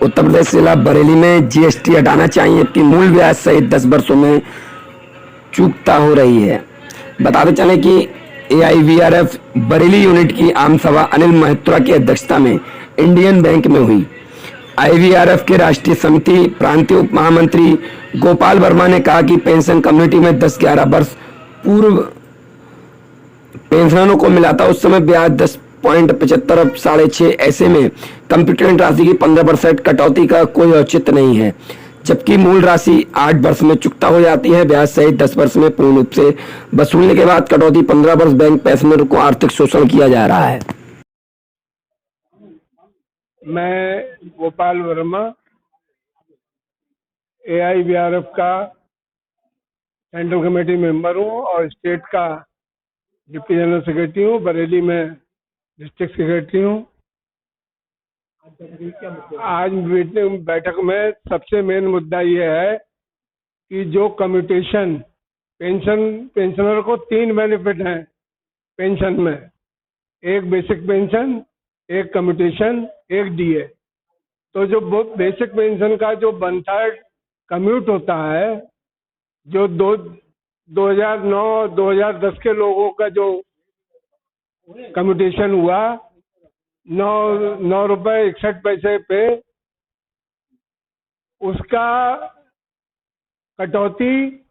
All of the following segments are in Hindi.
उत्तर प्रदेश जिला बरेली में जीएसटी हटाना चाहिए कि मूल ब्याज सहित 10 वर्षों में चूकता हो रही है। बताते चले कि एआईवीआरएफ बरेली यूनिट की आम सभा अनिल महत्रा की अध्यक्षता में इंडियन बैंक में हुई। आईवीआरएफ के राष्ट्रीय समिति प्रांतीय उप महामंत्री गोपाल वर्मा ने कहा कि पेंशन कम्युनिटी में 10-11 वर्ष पूर्व पेंशनरों को मिला था, उस समय ब्याज 10.75 अब 6.5। ऐसे में कंप्यूटेड राशि की 15% कटौती का कोई औचित्य नहीं है, जबकि मूल राशि 8 वर्ष में चुकता हो जाती है। ब्याज सहित 10 वर्ष में पूर्ण रूप से वसूलने के बाद कटौती 15 वर्ष बैंक पेंशनर को आर्थिक शोषण किया जा रहा है। मैं गोपाल वर्मा एआईवीआरएफ का सेंट्रल कमेटी मेंबर हूँ और स्टेट का डिप्टी जनरल सेक्रेटरी हूँ। बरेली में डिस्ट्रिक्ट सेक्रेटरी हूँ। आज बैठक में सबसे मेन मुद्दा ये है कि जो कम्यूटेशन पेंशनर को 3 बेनिफिट हैं पेंशन में, एक बेसिक पेंशन, एक कम्यूटेशन, एक डीए। तो जो बेसिक पेंशन का जो 1/3 कम्यूट होता है, जो 2009-2010 के लोगों का जो कम्यूटेशन हुआ 9 रुपये 61 पैसे पे, उसका कटौती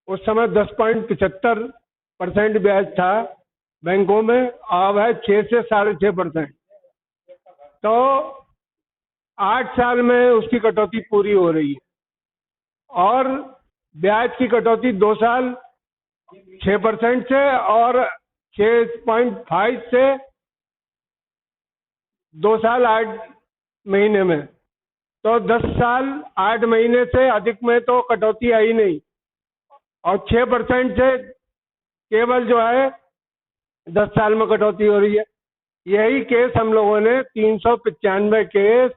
उस समय 10.75% ब्याज था बैंकों में, अब है 6 से 6.5%। तो 8 साल में उसकी कटौती पूरी हो रही है और ब्याज की कटौती 2 साल 6% से और 6.5 से 2 साल 8 महीने में। तो 10 साल 8 महीने से अधिक में तो कटौती आई नहीं और 6% से केवल जो है 10 साल में कटौती हो रही है। यही केस हम लोगों ने 395 case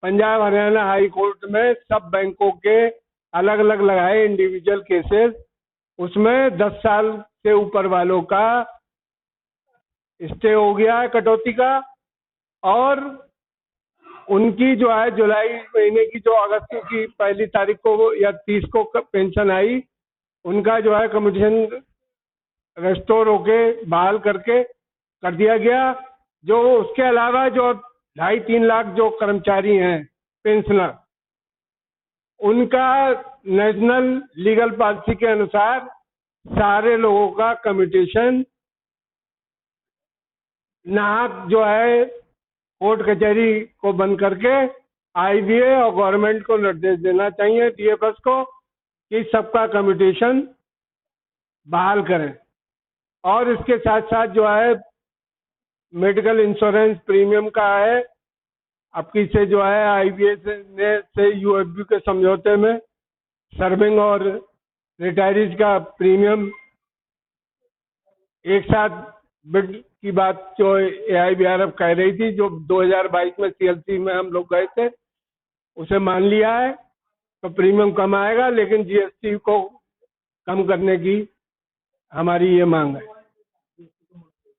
Punjab Haryana high court में सब बैंकों के अलग अलग लगाए, इंडिविजुअल केसेस। उसमें 10 साल से ऊपर वालों का स्टे हो गया है कटौती का, और उनकी जो है जुलाई महीने की जो अगस्त की 1 तारीख को या 30 को पेंशन आई, उनका जो है कम्यूटेशन रेस्टोर होके बहाल करके कर दिया गया। जो उसके अलावा जो 2.5-3 लाख जो कर्मचारी हैं पेंशनर, उनका नेशनल लीगल पॉलिसी के अनुसार सारे लोगों का कम्यूटेशन नाहक जो है कोर्ट कचहरी को बंद करके आईबीए और गवर्नमेंट को निर्देश देना चाहिए, डीएफएस को, कि सबका कम्यूटेशन बहाल करें। और इसके साथ साथ जो है मेडिकल इंश्योरेंस प्रीमियम का है, अब की से जो है आईबीए से यूएफबी के समझौते में सर्विंग और रिटायरीज का प्रीमियम एक साथ बिड की बात जो एआईवीआरएफ कह रही थी, जो 2022 में सीएलसी में हम लोग गए थे, उसे मान लिया है। तो प्रीमियम कम आएगा, लेकिन जीएसटी को कम करने की हमारी ये मांग है।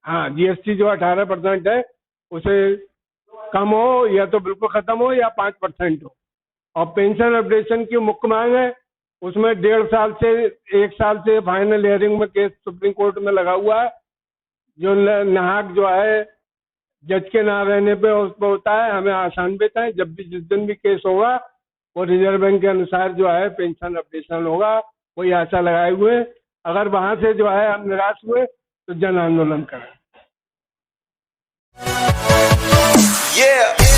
हाँ, जीएसटी जो 18% है उसे कम हो या तो बिल्कुल खत्म हो या 5% हो। और पेंशन अपडेशन की मुख्य मांग है, उसमें 1.5 साल से 1 साल से फाइनल हियरिंग में केस सुप्रीम कोर्ट में लगा हुआ है। जो नाहक जो है जज के ना रहने पे उस पर होता है, हमें आसान देता है। जब भी जिस दिन भी केस होगा वो रिजर्व बैंक के अनुसार जो है पेंशन अपडेशन होगा, कोई आशा लगाए हुए। अगर वहां से जो है हम निराश हुए तो जन आंदोलन करें। Yeah.